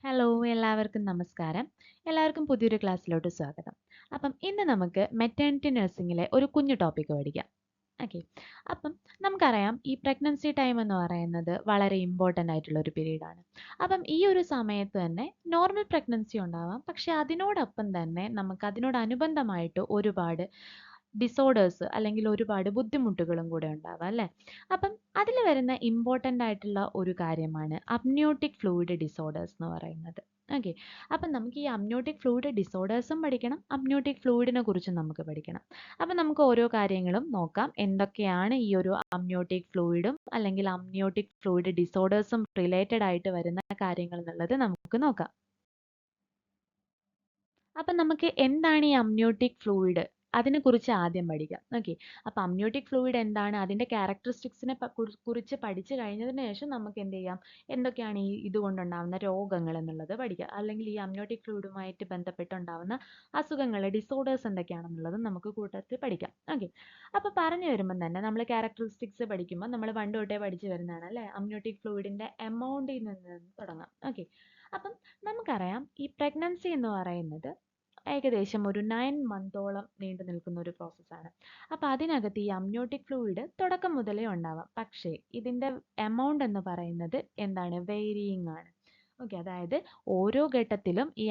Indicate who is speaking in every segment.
Speaker 1: Hello എല്ലാവർക്കും നമസ്കാരം. എല്ലാവർക്കും പുതിയൊരു ക്ലാസ്സിലോട്ട് സ്വാഗതം. അപ്പം ഇന്ന് നമുക്ക് മെറ്റേണിറ്റി നഴ്സിംഗിലെ ഒരു കുഞ്ഞു ടോപ്പിക്ക് പഠിക്കാം. ഓക്കെ. അപ്പം നമുക്കറിയാം ഈ പ്രഗ്നൻസി ടൈം എന്ന് പറയുന്നത് വളരെ ഇമ്പോർട്ടൻ്റ് ആയിട്ടുള്ള ഒരു പീരീഡാണ്. അപ്പം ഈ ഒരു സമയത്ത് തന്നെ നോർമൽ പ്രഗ്നൻസി ഉണ്ടാവാം. പക്ഷേ അതിനോടൊപ്പം തന്നെ നമുക്ക് അതിനോടനുബന്ധമായിട്ട് ഒരുപാട് ഡിസോർഡേഴ്സ് അല്ലെങ്കിൽ ഒരുപാട് ബുദ്ധിമുട്ടുകളും കൂടെ ഉണ്ടാവാം അല്ലേ? അപ്പം അതിൽ വരുന്ന ഇമ്പോർട്ടൻ്റ് ആയിട്ടുള്ള ഒരു കാര്യമാണ് അമ്നിയോട്ടിക് ഫ്ലൂയിഡ് ഡിസോർഡേഴ്സ് എന്ന് പറയുന്നത്. ഓക്കെ. അപ്പം നമുക്ക് ഈ അമ്നിയോട്ടിക് ഫ്ലൂയിഡ് ഡിസോർഡേഴ്സും പഠിക്കണം, അമ്നിയോട്ടിക് ഫ്ലൂയിഡിനെ കുറിച്ചും നമുക്ക് പഠിക്കണം. അപ്പം നമുക്ക് ഓരോ കാര്യങ്ങളും നോക്കാം. എന്തൊക്കെയാണ് ഈ ഒരു അമ്നിയോട്ടിക് ഫ്ലൂയിഡും അല്ലെങ്കിൽ അമ്നിയോട്ടിക് ഫ്ലൂയിഡ് ഡിസോർഡേഴ്സും റിലേറ്റഡ് ആയിട്ട് വരുന്ന കാര്യങ്ങൾ എന്നുള്ളത് നമുക്ക് നോക്കാം. അപ്പം നമുക്ക് എന്താണ് ഈ അമ്നിയോട്ടിക് ഫ്ലൂയിഡ്? അതിനെക്കുറിച്ച് ആദ്യം പഠിക്കാം. ഓക്കെ. അപ്പം അമ്നിയോട്ടിക് ഫ്ലൂയിഡ് എന്താണ്? അതിൻ്റെ ക്യാരക്ടറിസ്റ്റിക്സിനെ കുറിച്ച് പഠിച്ചു കഴിഞ്ഞതിന് ശേഷം നമുക്ക് എന്ത് ചെയ്യാം? എന്തൊക്കെയാണ് ഈ ഇതുകൊണ്ടുണ്ടാവുന്ന രോഗങ്ങൾ എന്നുള്ളത് പഠിക്കാം. അല്ലെങ്കിൽ ഈ അമ്നിയോട്ടിക് ഫ്ലൂയിഡുമായിട്ട് ബന്ധപ്പെട്ടുണ്ടാവുന്ന അസുഖങ്ങൾ, ഡിസോർഡേഴ്സ് എന്തൊക്കെയാണെന്നുള്ളത് നമുക്ക് കൂട്ടത്തിൽ പഠിക്കാം. ഓക്കെ. അപ്പോൾ പറഞ്ഞു വരുമ്പം തന്നെ നമ്മൾ ക്യാരക്ടറിസ്റ്റിക്സ് പഠിക്കുമ്പോൾ നമ്മൾ പണ്ട് തൊട്ടേ പഠിച്ചു വരുന്നതാണ് അല്ലേ? അമ്നിയോട്ടിക് ഫ്ലൂയിഡിൻ്റെ എമൗണ്ടിൽ നിന്ന് തുടങ്ങാം. ഓക്കെ. അപ്പം നമുക്കറിയാം ഈ പ്രഗ്നൻസി എന്ന് പറയുന്നത് ഏകദേശം ഒരു 9 മന്തോളം നീണ്ടു നിൽക്കുന്ന ഒരു പ്രോസസ്സാണ്. അപ്പോൾ അതിനകത്ത് ഈ അമ്നിയോട്ടിക് ഫ്ലൂയിഡ് തുടക്കം മുതലേ ഉണ്ടാവാം. പക്ഷേ ഇതിൻ്റെ എമൗണ്ട് എന്ന് പറയുന്നത് എന്താണ്? വേരിയിങ് ആണ്. ഓക്കെ. അതായത് ഓരോ ഘട്ടത്തിലും ഈ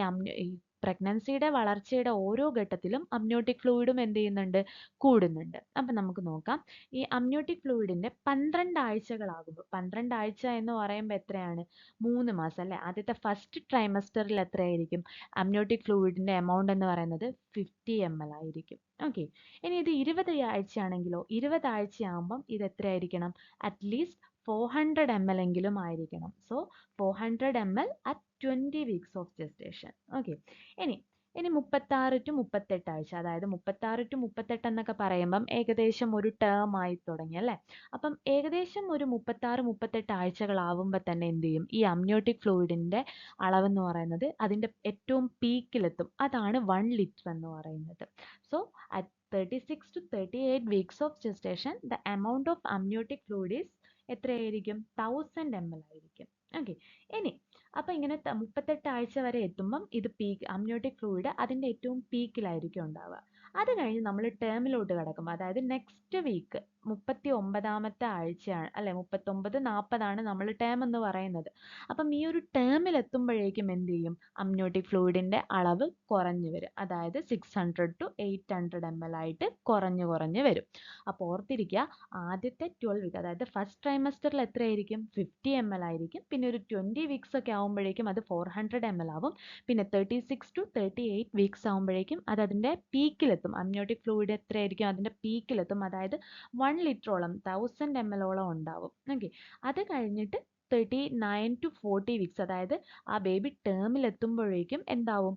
Speaker 1: പ്രഗ്നൻസിയുടെ വളർച്ചയുടെ ഓരോ ഘട്ടത്തിലും അമ്നിയോട്ടിക് ഫ്ലൂയിഡും എന്ത് ചെയ്യുന്നുണ്ട്? കൂടുന്നുണ്ട്. അപ്പം നമുക്ക് നോക്കാം. ഈ അമ്നിയോട്ടിക് ഫ്ലൂയിഡിൻ്റെ 12 ആഴ്ചകളാകുമ്പോൾ, 12 ആഴ്ച എന്ന് പറയുമ്പോൾ എത്രയാണ്? 3 മാസം അല്ലേ? ആദ്യത്തെ ഫസ്റ്റ് ട്രൈമസ്റ്ററിൽ എത്രയായിരിക്കും? അമ്നിയോട്ടിക് ഫ്ലൂയിഡിൻ്റെ എമൗണ്ട് എന്ന് പറയുന്നത് 50 ml ആയിരിക്കും. ഓക്കെ. ഇനി ഇത് 20 ആഴ്ചയാണെങ്കിലോ? 20 ആഴ്ചയാകുമ്പം ഇത് എത്രയായിരിക്കണം? അറ്റ്ലീസ്റ്റ് 400 ml എങ്കിലും ആയിരിക്കണം. So 400 ml at 20 weeks of gestation. Okay. ഇനി ഇനി 36 to 38 ആഴ്ച, അതായത് 36 to 38 എന്നൊക്കെ പറയുമ്പം ഏകദേശം ഒരു ടേം ആയി തുടങ്ങി അല്ലേ? അപ്പം ഏകദേശം ഒരു 36-38 ആഴ്ചകളാവുമ്പോൾ തന്നെ എന്ത് ചെയ്യും? ഈ അമ്നിയോട്ടിക് ഫ്ലൂയിഡിൻ്റെ അളവെന്ന് പറയുന്നത് അതിൻ്റെ ഏറ്റവും പീക്കിലെത്തും. അതാണ് 1 ലിറ്റർ എന്ന് പറയുന്നത്. So at 36 to 38 weeks of gestation the amount of amniotic fluid is എത്രയായിരിക്കും? 1000 ml ആയിരിക്കും. ഓക്കെ. ഇനി അപ്പോൾ ഇങ്ങനെ 38 ആഴ്ച വരെ എത്തുമ്പം ഇത് അമ്നിയോട്ടിക് ഫ്ലൂയിഡ് അതിൻ്റെ ഏറ്റവും പീക്കിലായിരിക്കും ഉണ്ടാവുക. അത് കഴിഞ്ഞ് നമ്മൾ ടേമിലോട്ട് കിടക്കും. അതായത് നെക്സ്റ്റ് വീക്ക് 39ാമത്തെ ആഴ്ചയാണ് അല്ലെ? 39-40 നമ്മൾ ടേം എന്ന് പറയുന്നത്. അപ്പം ഈ ഒരു ടേമിൽ എത്തുമ്പോഴേക്കും എന്ത് ചെയ്യും? അമ്നിയോട്ടിക് ഫ്ലൂയിഡിൻ്റെ അളവ് കുറഞ്ഞു വരും. അതായത് 600 to 800 ml ആയിട്ട് കുറഞ്ഞു വരും. അപ്പോൾ ഓർത്തിരിക്കുക, ആദ്യത്തെ 12 വീക്ക് അതായത് ഫസ്റ്റ് ട്രൈമസ്റ്ററിൽ എത്രയായിരിക്കും? 50 ml ആയിരിക്കും. പിന്നെ ഒരു 20 വീക്സ് ഒക്കെ ആകുമ്പോഴേക്കും അത് 400 ml ആവും. പിന്നെ 36 to 38 വീക്സ് ആകുമ്പോഴേക്കും അത് അതിൻ്റെ പീക്കിലെത്തും. അമ്നിയോട്ടിക് ഫ്ലൂയിഡ് എത്രയായിരിക്കും? അതിൻ്റെ പീക്കിലെത്തും. അതായത് 1 ലിറ്ററോളം 1000 ml ഓളം ഉണ്ടാവും. ഓക്കെ. അത് കഴിഞ്ഞിട്ട് 39 to 40 വീക്സ്, അതായത് ആ ബേബി ടേമിൽ എത്തുമ്പോഴേക്കും എന്താവും?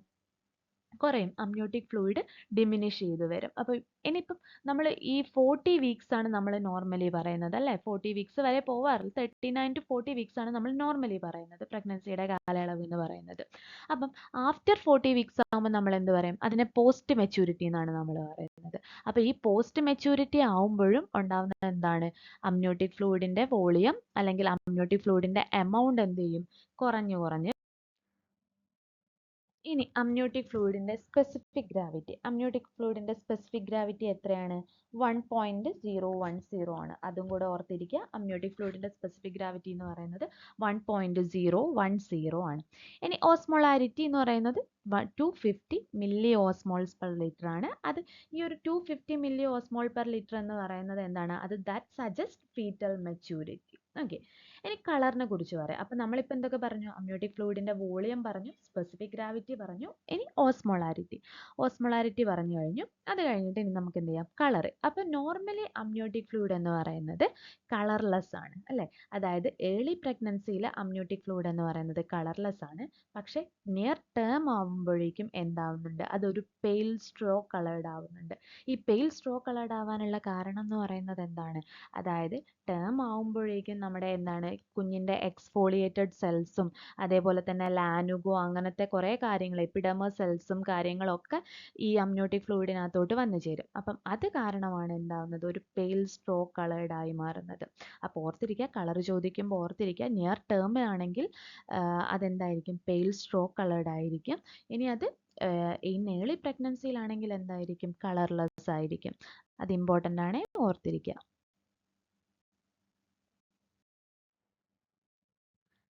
Speaker 1: കുറയും. അമ്നിയോട്ടിക് ഫ്ലൂയിഡ് ഡിമിനിഷ് ചെയ്ത് വരും. അപ്പോൾ ഇനിയിപ്പം നമ്മൾ ഈ 40 വീക്സ് ആണ് നമ്മൾ നോർമലി പറയുന്നത് അല്ലേ? 40 വീക്സ് വരെ പോവാറില്ല. 39 to 40 വീക്സ് ആണ് നമ്മൾ നോർമലി പറയുന്നത്, പ്രഗ്നൻസിയുടെ കാലയളവ് എന്ന് പറയുന്നത്. അപ്പം ആഫ്റ്റർ 40 വീക്സ് ആകുമ്പോൾ നമ്മൾ എന്ത് പറയും? അതിനെ പോസ്റ്റ് മെച്യൂരിറ്റി എന്നാണ് നമ്മൾ പറയുന്നത്. അപ്പോൾ ഈ പോസ്റ്റ് മെച്യൂരിറ്റി ആവുമ്പോഴും ഉണ്ടാവുന്നത് എന്താണ്? അമ്നിയോട്ടിക് ഫ്ലൂയിഡിൻ്റെ വോളിയം അല്ലെങ്കിൽ അമ്നിയോട്ടിക് ഫ്ലൂയിഡിൻ്റെ എമൗണ്ട് എന്ത് ചെയ്യും? കുറഞ്ഞ് ഇനി അമ്നിയോട്ടിക് ഫ്ലൂയിഡിൻ്റെ സ്പെസിഫിക് ഗ്രാവിറ്റി. അമ്നിയോട്ടിക് ഫ്ലൂയിഡിൻ്റെ സ്പെസിഫിക് ഗ്രാവിറ്റി എത്രയാണ്? 1.010 ആണ്. അതും കൂടെ ഓർത്തിരിക്കുക. അമ്നിയോട്ടിക് ഫ്ലൂയിഡിൻ്റെ സ്പെസിഫിക് ഗ്രാവിറ്റി എന്ന് പറയുന്നത് 1.010 ആണ്. ഇനി ഓസ്മോളാരിറ്റി എന്ന് പറയുന്നത് 250 മില്ലി ഓസ്മോൾസ് പെർ ലിറ്റർ ആണ്. അത് ഈ ഒരു 250 മില്ലി ഓസ്മോൾ പെർ ലിറ്റർ എന്ന് പറയുന്നത് എന്താണ്? അത് that suggest fetal maturity. Okay. ഇനി കളറിനെ കുറിച്ച് പറയാം. അപ്പം നമ്മളിപ്പോൾ എന്തൊക്കെ പറഞ്ഞു? അമ്നിയോട്ടിക് ഫ്ലൂയിഡിൻ്റെ വോളിയം പറഞ്ഞു, സ്പെസിഫിക് ഗ്രാവിറ്റി പറഞ്ഞു, ഇനി ഓസ്മോളാരിറ്റി. ഓസ്മോളാരിറ്റി പറഞ്ഞു കഴിഞ്ഞു. അത് കഴിഞ്ഞിട്ട് ഇനി നമുക്ക് എന്ത് ചെയ്യാം? കളർ. അപ്പോൾ നോർമലി അമ്നിയോട്ടിക് ഫ്ലൂയിഡ് എന്ന് പറയുന്നത് കളർലെസ് ആണ് അല്ലേ? അതായത് ഏർലി പ്രഗ്നൻസിയിൽ അമ്നിയോട്ടിക് ഫ്ലൂയിഡ് എന്ന് പറയുന്നത് കളർലെസ് ആണ്. പക്ഷേ നിയർ ടേം ആവുമ്പോഴേക്കും എന്താവുന്നുണ്ട്? അതൊരു പെയിൽ സ്ട്രോ കളേർഡ് ആവുന്നുണ്ട്. ഈ പെയിൽ സ്ട്രോ കളേർഡ് ആവാനുള്ള കാരണം എന്ന് പറയുന്നത് എന്താണ്? അതായത് ടേം ആവുമ്പോഴേക്കും നമ്മുടെ എന്താണ് കുഞ്ഞിൻ്റെ എക്സ്ഫോളിയേറ്റഡ് സെൽസും അതേപോലെ തന്നെ ലാനുഗോ അങ്ങനത്തെ കുറേ കാര്യങ്ങൾ എപ്പിഡെർമൽ സെൽസും കാര്യങ്ങളൊക്കെ ഈ അമ്നിയോട്ടിക് ഫ്ലൂയിഡിനകത്തോട്ട് വന്നു ചേരും. അപ്പം അത് കാരണമാണ് എന്താവുന്നത്, ഒരു പെയിൽ സ്ട്രോ കളേർഡ് ആയി മാറുന്നത്. അപ്പോൾ ഓർത്തിരിക്കുക, കളർ ചോദിക്കുമ്പോൾ ഓർത്തിരിക്കുക, നിയർ ടേം ആണെങ്കിൽ അതെന്തായിരിക്കും, പെയിൽ സ്ട്രോ കളേർഡ് ആയിരിക്കും. ഇനി അത് ഇൻ ഏർലി പ്രഗ്നൻസിയിലാണെങ്കിൽ എന്തായിരിക്കും, കളർലെസ് ആയിരിക്കും. അത് ഇമ്പോർട്ടൻ്റ് ആണ്, ഓർത്തിരിക്കുക.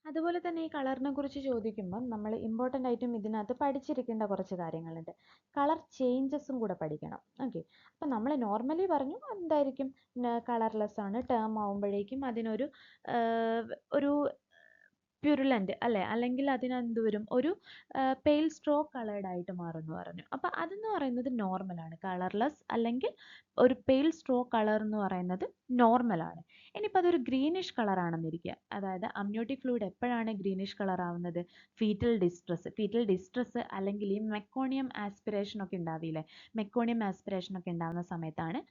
Speaker 1: അതുപോലെ തന്നെ ഈ കളറിനെ കുറിച്ച് ചോദിക്കുമ്പം നമ്മൾ ഇമ്പോർട്ടൻ്റ് ആയിട്ടും ഇതിനകത്ത് പഠിച്ചിരിക്കേണ്ട കുറച്ച് കാര്യങ്ങളുണ്ട്. കളർ ചേഞ്ചസും കൂടെ പഠിക്കണം. ഓക്കെ, അപ്പം നമ്മൾ നോർമലി പറഞ്ഞു എന്തായിരിക്കും, കളർലെസ് ആണ്, ടേം ആവുമ്പോഴേക്കും അതിനൊരു ഒരു പ്യുരുലൻ്റ് അല്ലേ, അല്ലെങ്കിൽ അതിനെന്ത് വരും, ഒരു പെയിൽ സ്ട്രോ കളേർഡ് ആയിട്ട് മാറുമെന്ന് പറഞ്ഞു. അപ്പം അതെന്ന് പറയുന്നത് നോർമലാണ്. കളർലെസ് അല്ലെങ്കിൽ ഒരു പെയിൽ സ്ട്രോ കളർ എന്ന് പറയുന്നത് നോർമലാണ്. ഇനിയിപ്പോൾ അതൊരു ഗ്രീനിഷ് കളറാണെന്നിരിക്കുക. അതായത് അമ്നിയോട്ടിക് ഫ്ലൂയിഡ് എപ്പോഴാണ് ഗ്രീനിഷ് കളർ ആവുന്നത്, ഫീറ്റൽ ഡിസ്ട്രസ് അല്ലെങ്കിൽ ഈ മെക്കോണിയം ആസ്പിറേഷൻ ഒക്കെ ഉണ്ടാവില്ലേ, മെക്കോണിയം ആസ്പിറേഷൻ ഒക്കെ ഉണ്ടാവുന്ന സമയത്താണ്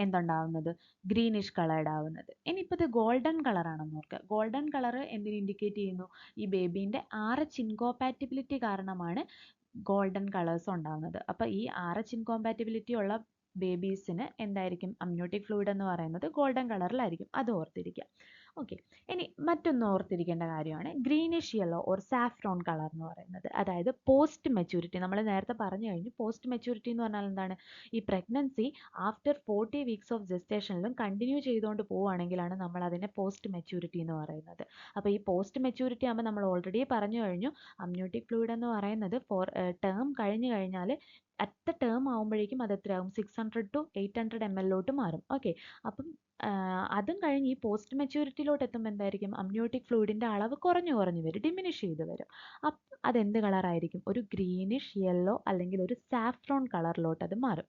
Speaker 1: എന്തുണ്ടാവുന്നത്, ഗ്രീനിഷ് കളേർഡ് ആവുന്നത്. ഇനിയിപ്പോൾ ഇത് ഗോൾഡൻ കളറാണെന്ന് ഓർക്കുക. ഗോൾഡൻ കളർ എന്തിന് ഇൻഡിക്കേറ്റ് ചെയ്യുന്നു, ഈ ബേബീൻ്റെ RH ഇൻകോമ്പാറ്റിബിലിറ്റി കാരണമാണ് ഗോൾഡൻ കളേഴ്സ് ഉണ്ടാകുന്നത്. അപ്പോൾ ഈ RH ഇൻകോമ്പാറ്റിബിലിറ്റി ഉള്ള ബേബീസിന് എന്തായിരിക്കും, അമ്നിയോട്ടിക് ഫ്ലൂയിഡ് എന്ന് പറയുന്നത് ഗോൾഡൻ കളറിലായിരിക്കും. അത് ഓർത്തിരിക്കുക. ഓക്കെ, ഇനി മറ്റൊന്ന് ഓർത്തിരിക്കേണ്ട കാര്യമാണ് greenish yellow or saffron colour എന്ന് പറയുന്നത്. അതായത് പോസ്റ്റ് മെച്യൂരിറ്റി, നമ്മൾ നേരത്തെ പറഞ്ഞു കഴിഞ്ഞു. പോസ്റ്റ് മെച്യൂരിറ്റി എന്ന് പറഞ്ഞാൽ എന്താണ്, ഈ പ്രഗ്നൻസി ആഫ്റ്റർ 40 വീക്സ് ഓഫ് ജെസ്റ്റേഷനിലും കണ്ടിന്യൂ ചെയ്തുകൊണ്ട് പോവുകയാണെങ്കിലാണ് നമ്മൾ അതിനെ പോസ്റ്റ് മെച്യൂരിറ്റി എന്ന് പറയുന്നത്. അപ്പോൾ ഈ പോസ്റ്റ് മെച്യൂരിറ്റി ആകുമ്പോൾ നമ്മൾ ഓൾറെഡി പറഞ്ഞു കഴിഞ്ഞു, അമ്നിയോട്ടിക് ഫ്ലൂയിഡ് എന്ന് പറയുന്നത് ടേം കഴിഞ്ഞു കഴിഞ്ഞാൽ അറ്റ് ടേം ആകുമ്പോഴേക്കും അത് എത്രയാകും, 600 to 800 ml മാറും. ഓക്കെ, അപ്പം അതും കഴിഞ്ഞ് ഈ പോസ്റ്റ് മെച്യൂരിറ്റിയിലോട്ട് എത്തുമ്പോൾ എന്തായിരിക്കും, അമ്നിയോട്ടിക് ഫ്ലൂയിഡിൻ്റെ അളവ് കുറഞ്ഞു വരും, ഡിമിനിഷ് ചെയ്ത് വരും. അപ്പം അതെന്ത് കളറായിരിക്കും, ഒരു ഗ്രീനിഷ് യെല്ലോ അല്ലെങ്കിൽ ഒരു സാഫ്രോൺ കളറിലോട്ട് അത് മാറും.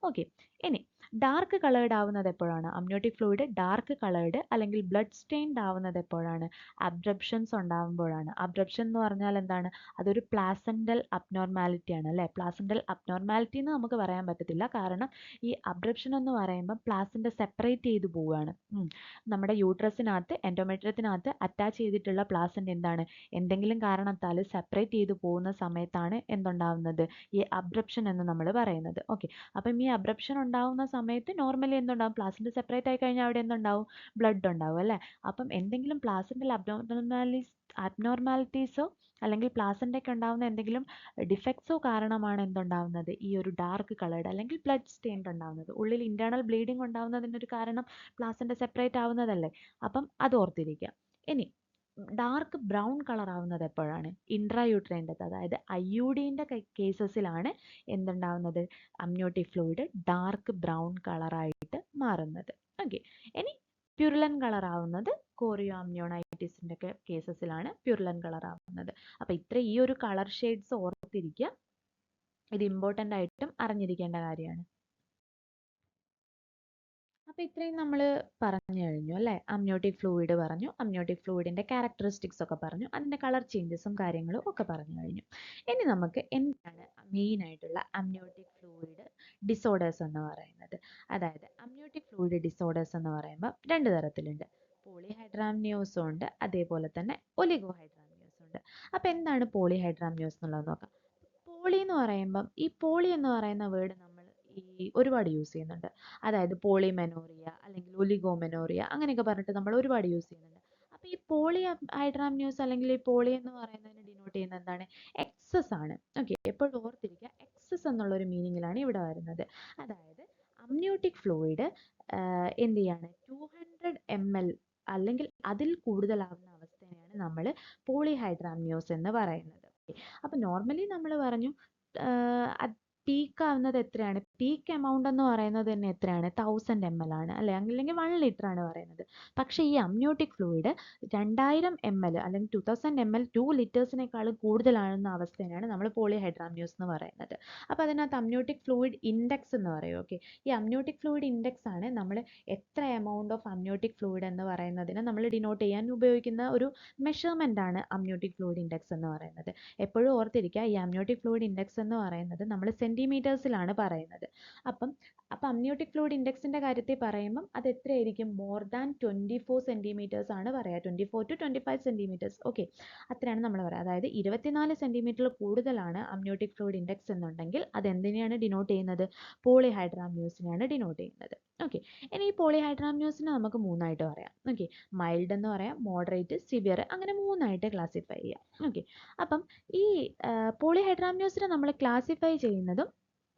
Speaker 1: ഓക്കെ, ഇനി ഡാർക്ക് കളേർഡ് ആവുന്നത് എപ്പോഴാണ്, അമ്നിയോട്ടിക് ഫ്ലൂയിഡ് ഡാർക്ക് കളേർഡ് അല്ലെങ്കിൽ ബ്ലഡ് സ്റ്റെയിൻഡ് ആവുന്നത് എപ്പോഴാണ്, അബ്രപ്ഷൻസ് ഉണ്ടാകുമ്പോഴാണ്. അബ്രപ്ഷൻ എന്ന് പറഞ്ഞാൽ എന്താണ്, അതൊരു പ്ലാസെൻ്റൽ അബ്നോർമാലിറ്റി ആണ് അല്ലേ. പ്ലാസെൻ്റൽ അബ്നോർമാലിറ്റി എന്ന് നമുക്ക് പറയാൻ പറ്റത്തില്ല, കാരണം ഈ അബ്രപ്ഷൻ എന്ന് പറയുമ്പോൾ പ്ലാസെൻ്റ സെപ്പറേറ്റ് ചെയ്ത് പോവുകയാണ്. നമ്മുടെ യൂട്രസിനകത്ത് എൻഡോമെട്രിയത്തിനകത്ത് അറ്റാച്ച് ചെയ്തിട്ടുള്ള പ്ലാസെൻ്റ എന്താണ്, എന്തെങ്കിലും കാരണത്താൽ സെപ്പറേറ്റ് ചെയ്ത് പോകുന്ന സമയത്താണ് എന്തുണ്ടാവുന്നത്, ഈ അബ്രപ്ഷൻ എന്ന് നമ്മൾ പറയുന്നത്. ഓക്കെ, അപ്പം ഈ അബ്രപ്ഷൻ ഉണ്ടാവുന്ന സമയത്ത് നോർമലി എന്തുണ്ടാവും, പ്ലാസെൻ്റ സെപ്പറേറ്റ് ആയി കഴിഞ്ഞാൽ അവിടെ എന്തുണ്ടാവും, ബ്ലഡ് ഉണ്ടാവും അല്ലേ. അപ്പം എന്തെങ്കിലും പ്ലാസെൻ്റൽ അബ്നോർമാലിറ്റീസോ അല്ലെങ്കിൽ പ്ലാസെൻ്റയ്ക്ക് ഉണ്ടാവുന്ന എന്തെങ്കിലും ഡിഫക്ട്സോ കാരണമാണ് എന്തുണ്ടാവുന്നത്, ഈ ഒരു ഡാർക്ക് കളേർഡ് അല്ലെങ്കിൽ ബ്ലഡ് സ്റ്റെയിൻഡ് ഉണ്ടാവുന്നത്. ഉള്ളിൽ ഇൻറ്റേർണൽ ബ്ലീഡിങ് ഉണ്ടാവുന്നതിനൊരു കാരണം പ്ലാസെൻ്റ സെപ്പറേറ്റ് ആവുന്നതല്ലേ. അപ്പം അത് ഓർത്തിരിക്കുക. ഇനി ഡാർക്ക് ബ്രൗൺ കളർ ആവുന്നത് എപ്പോഴാണ്, ഇൻട്രായൂട്രൈൻ്റെത്, അതായത് IUDൻ്റെ കേസസിലാണ് എന്തുണ്ടാവുന്നത്, അമ്നിയോട്ടിക് ഫ്ലൂയിഡ് ഡാർക്ക് ബ്രൗൺ കളറായിട്ട് മാറുന്നത്. ഓക്കെ, ഇനി പ്യുരുലൻ കളർ ആവുന്നത് കോറിയോ അമ്നിയോണൈറ്റിസിൻ്റെ ഒക്കെ കേസസിലാണ് പ്യുരുലൻ കളർ ആവുന്നത്. അപ്പോൾ ഈ ഒരു കളർ ഷെയ്ഡ്സ് ഓർത്തിരിക്കുക, ഇത് ഇമ്പോർട്ടൻ്റ് ആയിട്ടും അറിഞ്ഞിരിക്കേണ്ട കാര്യമാണ്. അപ്പോൾ ഇത്രയും നമ്മൾ പറഞ്ഞു കഴിഞ്ഞു അല്ലേ. അമ്നിയോട്ടിക് ഫ്ലൂയിഡ് പറഞ്ഞു, അമ്നിയോട്ടിക് ഫ്ലൂയിഡിൻ്റെ ക്യാരക്ടറിസ്റ്റിക്സ് ഒക്കെ പറഞ്ഞു, അതിൻ്റെ കളർ ചേഞ്ചസും കാര്യങ്ങളും ഒക്കെ പറഞ്ഞു കഴിഞ്ഞു. ഇനി നമുക്ക് എന്താണ് മെയിനായിട്ടുള്ള അമ്നിയോട്ടിക് ഫ്ലൂയിഡ് ഡിസോർഡേഴ്സ് എന്ന് പറയുന്നത്. അതായത് അമ്നിയോട്ടിക് ഫ്ലൂയിഡ് ഡിസോർഡേഴ്സ് എന്ന് പറയുമ്പോൾ രണ്ട് തരത്തിലുണ്ട്, പോളിഹൈഡ്രാംനിയോസും ഉണ്ട്, അതേപോലെ തന്നെ ഒലിഗോഹൈഡ്രാംനിയോസും ഉണ്ട്. അപ്പോൾ എന്താണ് പോളിഹൈഡ്രാംനിയോസ് എന്നുള്ളത് നോക്കാം. പോളി എന്ന് പറയുമ്പം, ഈ പോളി എന്ന് പറയുന്ന വേർഡ് നമ്മൾ ഈ ഒരുപാട് യൂസ് ചെയ്യുന്നുണ്ട്. അതായത് പോളിമെനോറിയ അല്ലെങ്കിൽ ഒലിഗോമെനോറിയ അങ്ങനെയൊക്കെ പറഞ്ഞിട്ട് നമ്മൾ ഒരുപാട് യൂസ് ചെയ്യുന്നുണ്ട്. അപ്പോൾ ഈ പോളി ഹൈഡ്രാംനിയോസ് അല്ലെങ്കിൽ ഈ പോളി എന്ന് പറയുന്നതിന് ഡിനോട്ട് ചെയ്യുന്നത് എന്താണ്, എക്സസ് ആണ്. ഓക്കെ, എപ്പോഴും ഓർത്തിരിക്കുക, എക്സസ് എന്നുള്ളൊരു മീനിങ്ങിലാണ് ഇവിടെ വരുന്നത്. അതായത് അമ്നിയോട്ടിക് ഫ്ലൂയിഡ് എന്ത് ചെയ്യാണ്, 200 ml അല്ലെങ്കിൽ അതിൽ കൂടുതലാവുന്ന അവസ്ഥയാണ് നമ്മൾ പോളിഹൈഡ്രാംനിയോസ് എന്ന് പറയുന്നത്. അപ്പം നോർമലി നമ്മൾ പറഞ്ഞു പീക്ക് ആവുന്നത് എത്രയാണ്, പീക്ക് എമൗണ്ട് എന്ന് പറയുന്നത് തന്നെ എത്രയാണ്, 1000 ml ആണ് അല്ലേ, അല്ലെങ്കിൽ 1 ലിറ്റർ ആണ് പറയുന്നത്. പക്ഷേ ഈ അമ്നിയോട്ടിക് ഫ്ലൂയിഡ് 2000 ml അല്ലെങ്കിൽ 2000 ml 2 ലിറ്റേഴ്സിനേക്കാളും കൂടുതലാകുന്ന അവസ്ഥയാണ് നമ്മൾ പോളിഹൈഡ്രാംനിയോസ് എന്ന് പറയുന്നത്. അപ്പോൾ അതിനകത്ത് അമ്നിയോട്ടിക് ഫ്ലൂയിഡ് ഇൻഡെക്സ് എന്ന് പറയും. ഓക്കെ, ഈ അമ്നിയോട്ടിക് ഫ്ലൂയിഡ് ഇൻഡെക്സ് ആണ് നമ്മൾ എത്ര എമൗണ്ട് ഓഫ് അമ്നിയോട്ടിക് ഫ്ലൂയിഡ് എന്ന് പറയുന്നതിന് നമ്മൾ ഡിനോട്ട് ചെയ്യാൻ ഉപയോഗിക്കുന്ന ഒരു മെഷർമെൻ്റ് ആണ് അമ്നിയോട്ടിക് ഫ്ലൂയിഡ് ഇൻഡെക്സ് എന്ന് പറയുന്നത്. എപ്പോഴും ഓർത്തിരിക്കുക, ഈ അമ്നിയോട്ടിക് ഫ്ലൂയിഡ് ഇൻഡെക്സ് എന്ന് പറയുന്നത് നമ്മൾ സെൻറ്റിമീറ്റേഴ്സിലാണ് പറയുന്നത്. അപ്പം അമ്നിയോട്ടിക് ഫ്ലൂയിഡ് ഇൻഡെക്സിന്റെ കാര്യത്തിൽ പറയുമ്പം അത് എത്രയായിരിക്കും? മോർ ദാൻ 24 സെന്റിമീറ്റേഴ്സ് ആണ് പറയുക. 24 to 25 സെന്റിമീറ്റേഴ്സ്. ഓക്കെ, അത്രയാണ് നമ്മൾ പറയുക. അതായത് 24 സെന്റിമീറ്ററിൽ കൂടുതലാണ് അമ്നിയോട്ടിക് ഫ്ലൂയിഡ് ഇൻഡെക്സ് എന്നുണ്ടെങ്കിൽ അത് എന്തിനെയാണ് ഡിനോട്ട് ചെയ്യുന്നത്? പോളിഹൈഡ്രാമ്യൂസിനെയാണ് ഡിനോട്ട് ചെയ്യുന്നത്. ഓക്കെ, ഇനി ഈ പോളിഹൈഡ്രാമ്യൂസിനെ നമുക്ക് മൂന്നായിട്ട് പറയാം. ഓക്കെ, മൈൽഡ് എന്ന് പറയാം, മോഡറേറ്റ്, സിവിയർ, അങ്ങനെ മൂന്നായിട്ട് ക്ലാസിഫൈ ചെയ്യാം. ഓക്കെ, അപ്പം ഈ പോളിഹൈഡ്രാമ്യൂസിനെ നമ്മൾ ക്ലാസിഫൈ ചെയ്യുന്നതും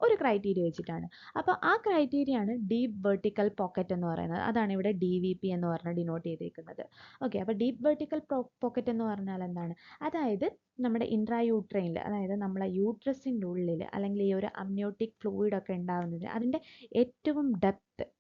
Speaker 1: ഒരു ക്രൈറ്റീരിയ വെച്ചിട്ടാണ്. അപ്പോൾ ആ ക്രൈറ്റീരിയ ആണ് ഡീപ്പ് വെർട്ടിക്കൽ പോക്കറ്റ് എന്ന് പറയുന്നത്. അതാണ് ഇവിടെ DVP എന്ന് പറഞ്ഞ് ഡിനോട്ട് ചെയ്തിരിക്കുന്നത്. ഓക്കെ, അപ്പോൾ ഡീപ്പ് വെർട്ടിക്കൽ പോക്കറ്റ് എന്ന് പറഞ്ഞാൽ എന്താണ്? അതായത് നമ്മുടെ ഇൻട്രായൂട്രൈനിൽ, അതായത് നമ്മളെ യൂട്രസിൻ്റെ ഉള്ളിൽ അല്ലെങ്കിൽ ഈ ഒരു അമ്നിയോട്ടിക് ഫ്ലൂയിഡ് ഒക്കെ ഉണ്ടാകുന്നത് അതിൻ്റെ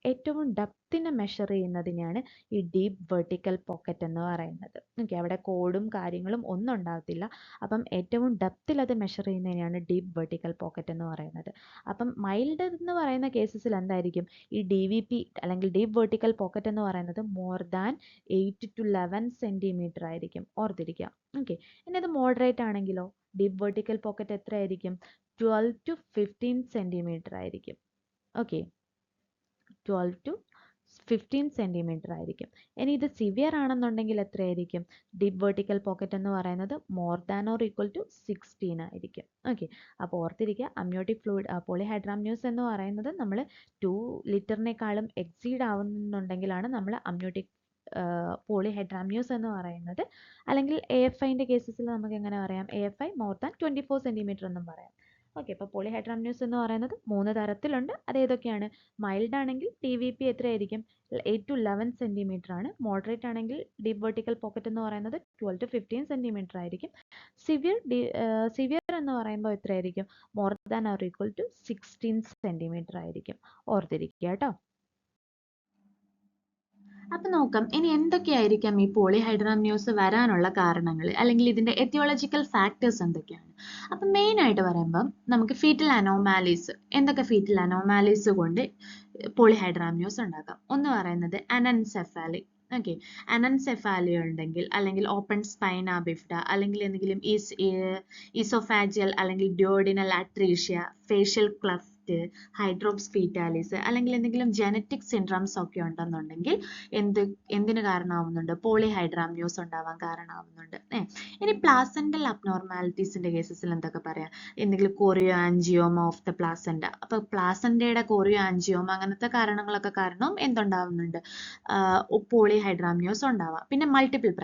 Speaker 1: ഏറ്റവും ഡെപ്തിനെ മെഷർ ചെയ്യുന്നതിനെയാണ് ഈ ഡീപ്പ് വെർട്ടിക്കൽ പോക്കറ്റ് എന്ന് പറയുന്നത്. ഓക്കെ, അവിടെ കോഡും കാര്യങ്ങളും ഒന്നും ഉണ്ടാകത്തില്ല. അപ്പം ഏറ്റവും ഡെപ്തിൽ അത് മെഷർ ചെയ്യുന്നതിനെയാണ് ഡീപ്പ് വെർട്ടിക്കൽ പോക്കറ്റ് എന്ന് പറയുന്നത്. അപ്പം മൈൽഡ് എന്ന് പറയുന്ന കേസസിൽ എന്തായിരിക്കും? ഈ DVP അല്ലെങ്കിൽ ഡീപ്പ് വെർട്ടിക്കൽ പോക്കറ്റ് എന്ന് പറയുന്നത് മോർ ദാൻ 8 to 11 സെന്റിമീറ്റർ ആയിരിക്കും. ഓർത്തിരിക്കുക. ഓക്കെ, ഇനി അത് മോഡറേറ്റ് ആണെങ്കിലോ ഡീപ്പ് വെർട്ടിക്കൽ പോക്കറ്റ് എത്രയായിരിക്കും? 12 to 15 സെന്റിമീറ്റർ ആയിരിക്കും. ഓക്കെ, 12 to 15 സെന്റിമീറ്റർ ആയിരിക്കും. ഇനി ഇത് സിവിയർ ആണെന്നുണ്ടെങ്കിൽ എത്രയായിരിക്കും? ഡീപ്പ് വെർട്ടിക്കൽ പോക്കറ്റ് എന്ന് പറയുന്നത് more than or equal to 16 ആയിരിക്കും. ഓക്കെ, അപ്പോൾ ഓർത്തിരിക്കുക, അമ്നിയോട്ടിക് ഫ്ലൂയിഡ് പോളിഹൈഡ്രാമ്യൂസ് എന്ന് പറയുന്നത് നമ്മൾ 2 ലിറ്ററിനേക്കാളും എക്സീഡ് ആവുന്നുണ്ടെങ്കിലാണ് നമ്മൾ അമ്നിയോട്ടിക് പോളിഹൈഡ്രാമ്യൂസ് എന്ന് പറയുന്നത്. അല്ലെങ്കിൽ AFIൻ്റെ കേസസിൽ നമുക്ക് എങ്ങനെ പറയാം? AFI മോർ ദാൻ 24 സെന്റിമീറ്റർ എന്നും പറയാം. ഓക്കെ, അപ്പോൾ പോളിഹൈഡ്രാമ്യൂസ് എന്ന് പറയുന്നത് 3 തരത്തിലുണ്ട്. അത് ഏതൊക്കെയാണ്? മൈൽഡ് ആണെങ്കിൽ DVP എത്രയായിരിക്കും? 8 to 11 സെന്റിമീറ്റർ ആണ്. മോഡറേറ്റ് ആണെങ്കിൽ ഡീപ്പ് വെർട്ടിക്കൽ പോക്കറ്റ് എന്ന് പറയുന്നത് 12 to 15 സെന്റിമീറ്റർ ആയിരിക്കും. സിവിയർ എന്ന് പറയുമ്പോൾ എത്രയായിരിക്കും? More than or equal to 16 centimetre ആയിരിക്കും. ഓർത്തിരിക്കുക കേട്ടോ. അപ്പം നോക്കാം ഇനി എന്തൊക്കെയായിരിക്കാം ഈ പോളിഹൈഡ്രാമ്യൂസ് വരാനുള്ള കാരണങ്ങൾ, അല്ലെങ്കിൽ ഇതിന്റെ എത്തിയോളജിക്കൽ ഫാക്ടേഴ്സ് എന്തൊക്കെയാണ്? അപ്പം മെയിൻ ആയിട്ട് പറയുമ്പം നമുക്ക് ഫീറ്റൽ അനോമാലീസ്, എന്തൊക്കെ ഫീറ്റൽ അനോമാലീസ് കൊണ്ട് പോളിഹൈഡ്രാമ്യൂസ് ഉണ്ടാക്കാം? ഒന്ന് പറയുന്നത് അനൻസെഫാലി. ഓക്കെ, അനൻസെഫാലി ഉണ്ടെങ്കിൽ, അല്ലെങ്കിൽ ഓപ്പൺ സ്പൈന ബിഫ്ഡ, അല്ലെങ്കിൽ എന്തെങ്കിലും ഈസോഫാജിയൽ അല്ലെങ്കിൽ duodenal atresia, facial cleft, hydrops fetalis, അല്ലെങ്കിൽ എന്തെങ്കിലും ജനറ്റിക് സിൻഡ്രംസ് ഒക്കെ ഉണ്ടെന്നുണ്ടെങ്കിൽ എന്തിന് കാരണമാവുന്നുണ്ട്? പോളിഹൈഡ്രാമ്യൂസ് ഉണ്ടാവാൻ കാരണമാവുന്നുണ്ട്. ഇനി പ്ലാസെന്റൽ അബ്നോർമാലിറ്റീസിന്റെ കേസസിൽ എന്തൊക്കെ പറയാം? എന്തെങ്കിലും chorio angioma of the placenta. അപ്പൊ പ്ലാസെന്റയുടെ കോറിയോ ആൻജിയോമ അങ്ങനത്തെ കാരണങ്ങളൊക്കെ കാരണം എന്തുണ്ടാവുന്നുണ്ട്? പോളിഹൈഡ്രാമ്യൂസ് ഉണ്ടാവാം. പിന്നെ മൾട്ടിപ്പിൾ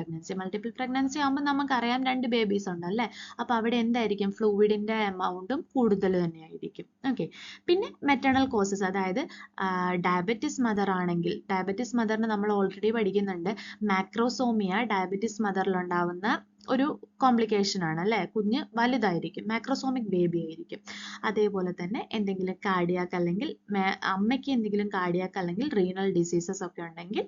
Speaker 1: പ്രഗ്നൻസി ആകുമ്പോൾ നമുക്കറിയാം 2 ബേബീസ് ഉണ്ടല്ലേ, അപ്പൊ അവിടെ എന്തായിരിക്കും? ഫ്ലൂയിഡിന്റെ എമൗണ്ടും കൂടുതൽ തന്നെയായിരിക്കും. ഓക്കെ, പിന്നെ മെറ്റേണൽ കോസസ്, അതായത് ഡയബറ്റിസ് മദർ ആണെങ്കിൽ, ഡയബറ്റിസ് മദറിന് നമ്മൾ ഓൾറെഡി പഠിക്കുന്നുണ്ട്, മാക്രോസോമിയ ഡയബറ്റിസ് മദറിൽ ഉണ്ടാവുന്ന ഒരു കോംപ്ലിക്കേഷൻ ആണ് അല്ലേ, കുഞ്ഞ് വലുതായിരിക്കും, മാക്രോസോമിക് ബേബി ആയിരിക്കും. അതേപോലെ തന്നെ എന്തെങ്കിലും കാർഡിയാക്ക് അല്ലെങ്കിൽ അമ്മയ്ക്ക് എന്തെങ്കിലും കാർഡിയാക്ക് അല്ലെങ്കിൽ റീനൽ ഡിസീസസ് ഒക്കെ ഉണ്ടെങ്കിൽ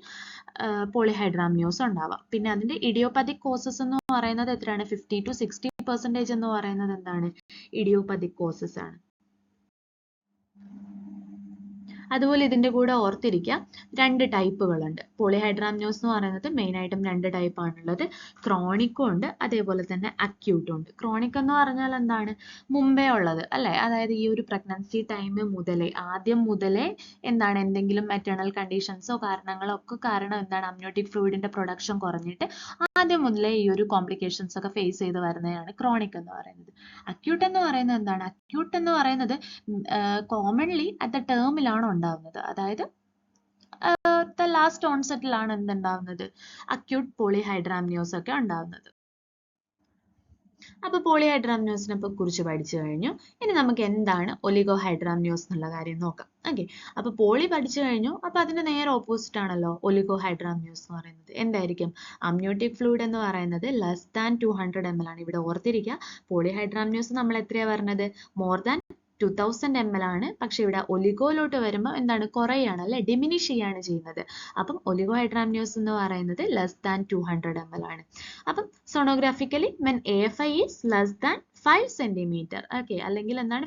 Speaker 1: പോളിഹൈഡ്രാമ്യൂസ് ഉണ്ടാവാം. പിന്നെ അതിന്റെ ഇഡിയോപതിക് കോസസ് എന്ന് പറയുന്നത് എത്രയാണ്? 50 to 60% എന്ന് പറയുന്നത് എന്താണ്? ഇഡിയോപതിക് കോസസ് ആണ്. അതുപോലെ ഇതിന്റെ കൂടെ ഓർത്തിരിക്കുക 2 ടൈപ്പുകളുണ്ട്. പോളിഹൈഡ്രാമ്യൂസ് എന്ന് പറയുന്നത് മെയിൻ ആയിട്ടും 2 ടൈപ്പ് ആണുള്ളത്. ക്രോണിക്കും ഉണ്ട്, അതേപോലെ തന്നെ അക്യൂട്ടും ഉണ്ട്. ക്രോണിക് എന്ന് പറഞ്ഞാൽ എന്താണ്? മുമ്പേ ഉള്ളത് അല്ലെ, അതായത് ഈ ഒരു പ്രഗ്നൻസി ടൈം മുതലേ, ആദ്യം മുതലേ എന്താണ്, എന്തെങ്കിലും മെറ്റേണൽ കണ്ടീഷൻസോ കാരണങ്ങളോ ഒക്കെ കാരണം എന്താണ്, അമ്നിയോട്ടിക് ഫ്ലൂയിഡിന്റെ പ്രൊഡക്ഷൻ കുറഞ്ഞിട്ട് ആദ്യം മുതലേ ഈ ഒരു കോംപ്ലിക്കേഷൻസ് ഒക്കെ ഫേസ് ചെയ്ത് വരുന്നതാണ് ക്രോണിക് എന്ന് പറയുന്നത്. അക്യൂട്ട് എന്ന് പറയുന്നത് എന്താണ്? അക്യൂട്ട് എന്ന് പറയുന്നത് കോമൺലി അറ്റ് ദ ടേമിലാണ് ഉണ്ടാവുന്നത്, അതായത് ലാസ്റ്റ് ഓൺസെറ്റിലാണ് എന്തുണ്ടാവുന്നത്? അക്യൂട്ട് പോളിഹൈഡ്രാമ്യൂസ് ഒക്കെ ഉണ്ടാവുന്നത്. അപ്പോൾ പോളിഹൈഡ്രാമ്യൂസിനെ കുറിച്ച് പഠിച്ചു കഴിഞ്ഞു. ഇനി നമുക്ക് എന്താണ് ഒലിഗോഹൈഡ്രാമ്യൂസ് എന്നുള്ള കാര്യം നോക്കാം. ഓക്കെ, അപ്പോൾ പോളി പഠിച്ചു കഴിഞ്ഞു. അപ്പോൾ അതിന് നേരെ ഓപ്പോസിറ്റ് ആണല്ലോ ഒലിഗോഹൈഡ്രാമ്യൂസ് എന്ന് പറയുന്നത്. എന്തായിരിക്കും? അമ്നിയോട്ടിക് ഫ്ലൂയിഡ് എന്ന് പറയുന്നത് ലെസ് ദാൻ 200 ml ആണ്. ഇവിടെ ഓർത്തിരിക്കുക, പോളിഹൈഡ്രാമ്യൂസ് നമ്മൾ എത്രയാ പറഞ്ഞത്? മോർ ദാൻ 2000 ml ആണ്. പക്ഷെ ഇവിടെ ഒലിഗോയിലോട്ട് വരുമ്പോൾ എന്താണ്? കുറയാണ് അല്ലെ, ഡിമിനിഷ് ചെയ്യാണ് ചെയ്യുന്നത്. അപ്പം ഒലിഗോഹൈഡ്രാമ്യൂസ് എന്ന് പറയുന്നത് ലെസ് ദാൻ 200 ml ആണ്. അപ്പം സോണോഗ്രാഫിക്കലി when AFI is less than 5 centimetre, okay, അല്ലെങ്കിൽ എന്താണ്,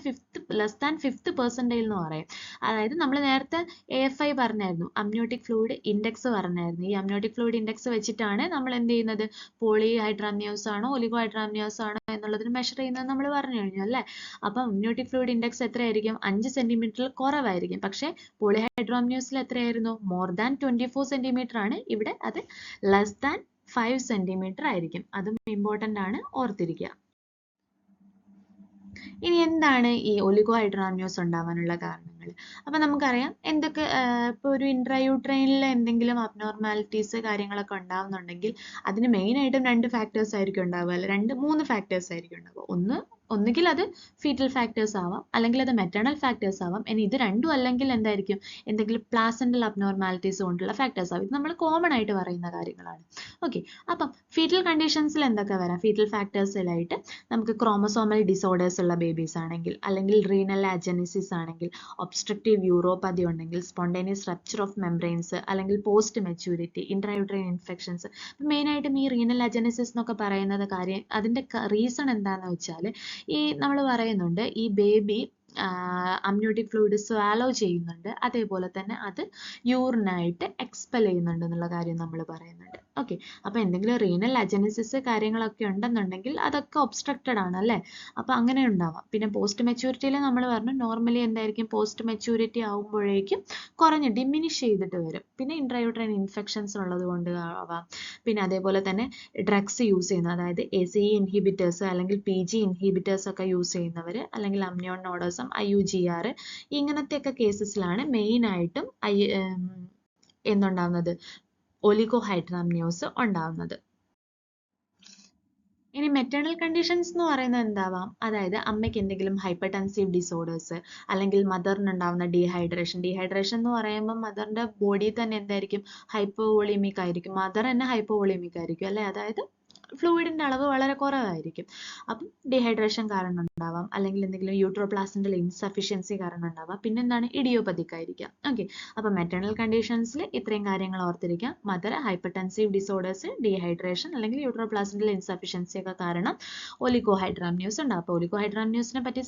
Speaker 1: ലെസ് ദാൻ 5th percentile എന്ന് പറയും. അതായത് നമ്മൾ നേരത്തെ AFI പറഞ്ഞായിരുന്നു, അമ്നിയോട്ടിക് ഫ്ലൂയിഡ് ഇൻഡെക്സ് പറഞ്ഞായിരുന്നു. ഈ അമ്നിയോട്ടിക് ഫ്ലൂയിഡ് ഇൻഡെക്സ് വെച്ചിട്ടാണ് നമ്മൾ എന്ത് ചെയ്യുന്നത്? പോളിഹൈഡ്രാമ്യൂസ് ആണോ ഒലിഗോഹൈഡ്രാമ്യൂസ് ആണോ എന്നുള്ളതിന് മെഷർ ചെയ്യുന്നത് നമ്മൾ പറഞ്ഞു കഴിഞ്ഞു അല്ലേ. അപ്പം അമ്നിയോട്ടിക് ഫ്ലൂയിഡ് ഇൻഡെക്സ് എത്രയായിരിക്കും? 5 സെന്റിമീറ്ററിൽ കുറവായിരിക്കും. പക്ഷേ പോളിഹൈഡ്രോഅമ്നിയോസിൽ എത്രയായിരുന്നു? മോർ ദാൻ 24 സെന്റിമീറ്റർ ആണ്. ഇവിടെ അത് ലെസ് ദാൻ 5 സെന്റിമീറ്റർ ആയിരിക്കും. അതും ഇമ്പോർട്ടൻ്റ് ആണ്, ഓർത്തിരിക്കുക. ഇനി എന്താണ് ഈ ഒലിഗോഹൈഡ്രോഅമ്നിയോസ് ഉണ്ടാവാനുള്ള കാരണങ്ങൾ? അപ്പം നമുക്കറിയാം എന്തൊക്കെ ഇപ്പോൾ ഒരു ഇൻട്രയൂട്രൈനിൽ എന്തെങ്കിലും അബ്നോർമാലിറ്റീസ് കാര്യങ്ങളൊക്കെ ഉണ്ടാവുന്നുണ്ടെങ്കിൽ അതിന് മെയിനായിട്ടും 2 ഫാക്ടേഴ്സ് ആയിരിക്കും ഉണ്ടാവുക, അല്ല 3 ഫാക്ടേഴ്സ് ആയിരിക്കും ഉണ്ടാവുക. ഒന്നുകിൽ അത് ഫീറ്റൽ ഫാക്ടേഴ്സ് ആവാം, അല്ലെങ്കിൽ അത് മെറ്റേണൽ ഫാക്ടേഴ്സ് ആവാം. ഇനി ഇത് രണ്ടും അല്ലെങ്കിൽ എന്തായിരിക്കും? എന്തെങ്കിലും പ്ലാസന്റൽ അബ്നോർമാലിറ്റീസ് കൊണ്ടുള്ള ഫാക്ടേഴ്സ് ആവും. ഇത് നമ്മൾ കോമൺ ആയിട്ട് പറയുന്ന കാര്യങ്ങളാണ്. ഓക്കെ, അപ്പം ഫീറ്റൽ കണ്ടീഷൻസിൽ എന്തൊക്കെ വരാം? ഫീറ്റൽ ഫാക്ടേഴ്സിലായിട്ട് നമുക്ക് ക്രോമസോമൽ ഡിസോർഡേഴ്സ് ഉള്ള ബേബീസ് ആണെങ്കിൽ, അല്ലെങ്കിൽ റീനൽ അജനിസിസ് ആണെങ്കിൽ, ഒബ്സ്ട്രക്റ്റീവ് യൂറോപ്പതി ഉണ്ടെങ്കിൽ, സ്പോണ്ടേനിയസ് റപ്ചർ ഓഫ് മെംബ്രെയിൻസ്, അല്ലെങ്കിൽ പോസ്റ്റ് മെച്യൂരിറ്റി, ഇൻട്രയൂട്രൈൻ ഇൻഫെക്ഷൻസ്. മെയിനായിട്ടും ഈ റീനൽ അജനിസിസ് എന്നൊക്കെ പറയുന്നത് കാര്യം, അതിൻ്റെ റീസൺ എന്താണെന്ന് വെച്ചാൽ ഈ നമ്മൾ പറയുന്നുണ്ട് ഈ ബേബി അമ്നിയോട്ടിക് ഫ്ലൂയിഡ് സ്വാലോ ചെയ്യുന്നുണ്ട്, അതേപോലെ തന്നെ അത് യൂറിനായിട്ട് എക്സ്പെൽ ചെയ്യുന്നുണ്ട് എന്നുള്ള കാര്യം നമ്മൾ പറയുന്നുണ്ട്. ഓക്കെ, അപ്പോൾ എന്തെങ്കിലും റീനൽ അജനിസിസ് കാര്യങ്ങളൊക്കെ ഉണ്ടെന്നുണ്ടെങ്കിൽ അതൊക്കെ ഒബ്സ്ട്രക്റ്റഡ് ആണ് അല്ലേ. അപ്പോൾ അങ്ങനെ ഉണ്ടാവാം. പിന്നെ പോസ്റ്റ് മെച്യൂരിറ്റിയിൽ നമ്മൾ പറഞ്ഞു നോർമലി എന്തായിരിക്കും? പോസ്റ്റ് മെച്യൂരിറ്റി ആവുമ്പോഴേക്കും കുറഞ്ഞ് ഡിമിനിഷ് ചെയ്തിട്ട് വരും. പിന്നെ ഇൻട്രയൂട്രൈൻ ഇൻഫെക്ഷൻസ് ഉള്ളത് കൊണ്ട് ആവാം. പിന്നെ അതേപോലെ തന്നെ ഡ്രഗ്സ് യൂസ് ചെയ്യുന്ന, അതായത് ACE ഇൻഹിബിറ്റേഴ്സ് അല്ലെങ്കിൽ PG ഇൻഹിബിറ്റേഴ്സ് ഒക്കെ യൂസ് ചെയ്യുന്നവർ, അല്ലെങ്കിൽ അമ്നിയോൺ നോഡോസം, IUGR, ഇങ്ങനത്തെയൊക്കെ കേസസിലാണ് മെയിനായിട്ടും എന്തുണ്ടാവുന്നത്? ഒലിഗോഹൈഡ്രോഅമ്നിയോസ് ഉണ്ടാവുന്നത്. ഇനി മെറ്റേണൽ കണ്ടീഷൻസ് എന്ന് പറയുന്നത് എന്താവാം? അതായത് അമ്മയ്ക്ക് എന്തെങ്കിലും ഹൈപ്പർടെൻസീവ് ഡിസോർഡേഴ്സ്, അല്ലെങ്കിൽ മദറിനുണ്ടാവുന്ന ഡീഹൈഡ്രേഷൻ എന്ന് പറയുമ്പോൾ മദറിന്റെ ബോഡിയിൽ തന്നെ എന്തായിരിക്കും? ഹൈപ്പോവോളിമിക് ആയിരിക്കും. മദർ തന്നെ ഹൈപ്പോവോളിമിക് ആയിരിക്കും അല്ലേ. അതായത് ഫ്ലൂയിഡിന്റെ അളവ് വളരെ കുറവായിരിക്കും. അപ്പം ഡീഹൈഡ്രേഷൻ കാരണം ഉണ്ടാവാം, അല്ലെങ്കിൽ എന്തെങ്കിലും യൂട്രോപ്ലാസന്റൽ ഇൻസഫിഷ്യൻസി കാരണം ഉണ്ടാവാം. പിന്നെ എന്താണ്? ഇഡിയോപതിക് ആയിരിക്കാം. ഓക്കെ, അപ്പം മെറ്റേണൽ കണ്ടീഷൻസിൽ ഇത്രയും കാര്യങ്ങൾ ഓർത്തിരിക്കാം. മദർ, ഹൈപ്പർടെൻസീവ് ഡിസോർഡേഴ്സ്, ഡീഹൈഡ്രേഷൻ, അല്ലെങ്കിൽ യൂട്രോപ്ലാസന്റൽ ഇൻസഫിഷ്യൻസി ഒക്കെ കാരണം ഒലിഗോഹൈഡ്രോഅമ്നിയോസ് ഉണ്ടാവും. അപ്പോൾ ഒലിഗോഹൈഡ്രോഅമ്നിയോസിനെ പറ്റി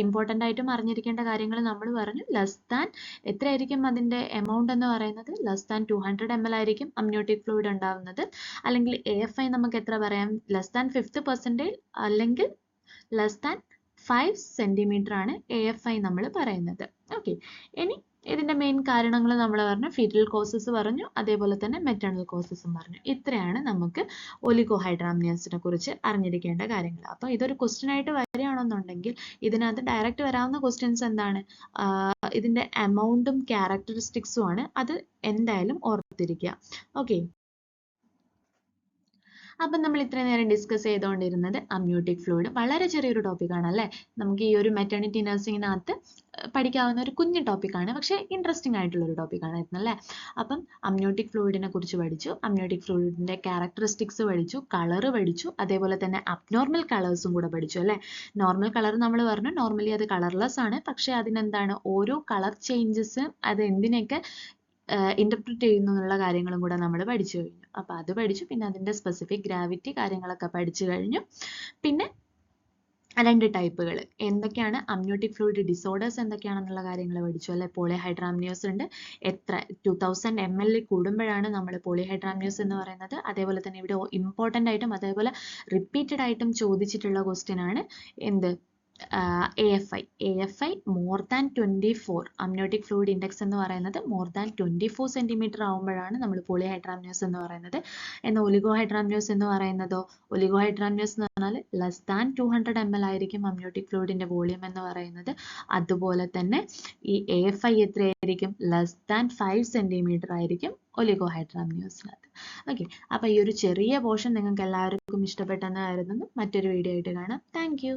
Speaker 1: ഇമ്പോർട്ടൻ്റ് ആയിട്ടും അറിഞ്ഞിരിക്കേണ്ട കാര്യങ്ങൾ നമ്മൾ പറഞ്ഞു. ലെസ് ദാൻ എത്രയായിരിക്കും അതിന്റെ എമൗണ്ട് എന്ന് പറയുന്നത്? ലെസ് ദാൻ 200 ml ആയിരിക്കും അമ്നിയോട്ടിക് ഫ്ലൂയിഡ് ഉണ്ടാവുന്നത്. അല്ലെങ്കിൽ AFI നമുക്ക് എത്ര പറയാം? ലെസ് ദാൻ 50% അല്ലെങ്കിൽ ലെസ് ദാൻ 5 സെന്റിമീറ്റർ ആണ് AFI നമ്മൾ പറയുന്നത്. ഓക്കെ, ഇനി ഇതിന്റെ മെയിൻ കാരണങ്ങൾ നമ്മൾ പറഞ്ഞു. ഫീറ്റൽ കോസസ് പറഞ്ഞു, അതേപോലെ തന്നെ മെറ്റേണൽ കോസസും പറഞ്ഞു. ഇത്രയാണ് നമുക്ക് ഒലിഗോഹൈഡ്രോഅമ്നിയോസിനെ കുറിച്ച് അറിഞ്ഞിരിക്കേണ്ട കാര്യങ്ങൾ. അപ്പോൾ ഇതൊരു ക്വസ്റ്റ്യൻ ആയിട്ട് വരികയാണെന്നുണ്ടെങ്കിൽ ഇതിനകത്ത് ഡയറക്റ്റ് വരാവുന്ന ക്വസ്റ്റ്യൻസ് എന്താണ്? ഇതിന്റെ എമൗണ്ടും ക്യാരക്ടറിസ്റ്റിക്സും ആണ്. അത് എന്തായാലും ഓർത്തിരിക്കുക. ഓക്കെ, അപ്പം നമ്മൾ ഇത്രയും നേരം ഡിസ്കസ് ചെയ്തുകൊണ്ടിരുന്നത് അമ്നിയോട്ടിക് ഫ്ലൂയിഡ്. വളരെ ചെറിയൊരു ടോപ്പിക്കാണ് അല്ലേ. നമുക്ക് ഈ ഒരു മെറ്റേണിറ്റി നഴ്സിങ്ങിനകത്ത് പഠിക്കാവുന്ന ഒരു കുഞ്ഞു ടോപ്പിക്കാണ്, പക്ഷേ ഇൻട്രസ്റ്റിംഗ് ആയിട്ടുള്ളൊരു ടോപ്പിക്കാണായിരുന്നു അല്ലേ. അപ്പം അമ്നിയോട്ടിക് ഫ്ലൂയിഡിനെ കുറിച്ച് പഠിച്ചു, അമ്നിയോട്ടിക് ഫ്ലൂയിഡിൻ്റെ ക്യാരക്ടറിസ്റ്റിക്സ് പഠിച്ചു, കളറ് പഠിച്ചു, അതേപോലെ തന്നെ അബ്നോർമൽ കളേഴ്സും കൂടെ പഠിച്ചു അല്ലേ. നോർമൽ കളർ നമ്മൾ പറഞ്ഞു, നോർമലി അത് കളർലെസ് ആണ്, പക്ഷേ അതിനെന്താണ് ഓരോ കളർ ചേഞ്ചസ് അത് എന്തിനൊക്കെ ഇന്റർപ്രിറ്റ് ചെയ്യുന്നു എന്നുള്ള കാര്യങ്ങളും കൂടെ നമ്മൾ പഠിച്ചു കഴിഞ്ഞു. അപ്പോൾ അത് പഠിച്ചു. പിന്നെ അതിൻ്റെ സ്പെസിഫിക് ഗ്രാവിറ്റി കാര്യങ്ങളൊക്കെ പഠിച്ചു കഴിഞ്ഞു. പിന്നെ 2 ടൈപ്പുകൾ എന്തൊക്കെയാണ്? അമ്നിയോട്ടിക് ഫ്ലൂയിഡ് ഡിസോർഡേഴ്സ് എന്തൊക്കെയാണെന്നുള്ള കാര്യങ്ങൾ പഠിച്ചു അല്ലേ. പോളിഹൈഡ്രോഅമ്നിയോസ് ഉണ്ട്. എത്ര 2000 ml കൂടുമ്പോഴാണ് നമ്മൾ പോളിഹൈഡ്രോഅമ്നിയോസ് എന്ന് പറയുന്നത്. അതേപോലെ തന്നെ ഇവിടെ ഇമ്പോർട്ടൻ്റ് ആയിട്ടും അതേപോലെ റിപ്പീറ്റഡ് ആയിട്ടും ചോദിച്ചിട്ടുള്ള ക്വസ്റ്റ്യൻ ആണ് എന്ത്? AFI more than 24. Amniotic fluid index എന്ന് പറയുന്നത് മോർ ദാൻ 24 സെന്റിമീറ്റർ ആവുമ്പോഴാണ് നമ്മൾ പോളിഹൈഡ്രോഅമ്നിയോസ് എന്ന് പറയുന്നത്. എന്നാൽ ഒലിഗോഹൈഡ്രോഅമ്നിയോസ് എന്ന് പറയുന്നതോ? ഒലിഗോഹൈഡ്രോഅമ്നിയോസ് എന്ന് പറഞ്ഞാൽ ലെസ് ദാൻ 200 ml ആയിരിക്കും അമ്നിയോട്ടിക് ഫ്ലൂയിഡിന്റെ വോളിയം എന്ന് പറയുന്നത്. അതുപോലെ തന്നെ ഈ AFI എത്രയായിരിക്കും? ലെസ് ദാൻ 5 സെന്റിമീറ്റർ ആയിരിക്കും ഒലിഗോഹൈഡ്രോഅമ്നിയോസിനകത്ത്. ഓക്കെ, അപ്പോൾ ഈ ഒരു ചെറിയ പോർഷൻ നിങ്ങൾക്ക് എല്ലാവർക്കും ഇഷ്ടപ്പെട്ടെന്ന് കരുതുന്നു. മറ്റൊരു വീഡിയോ ആയിട്ട് കാണാം. Thank you.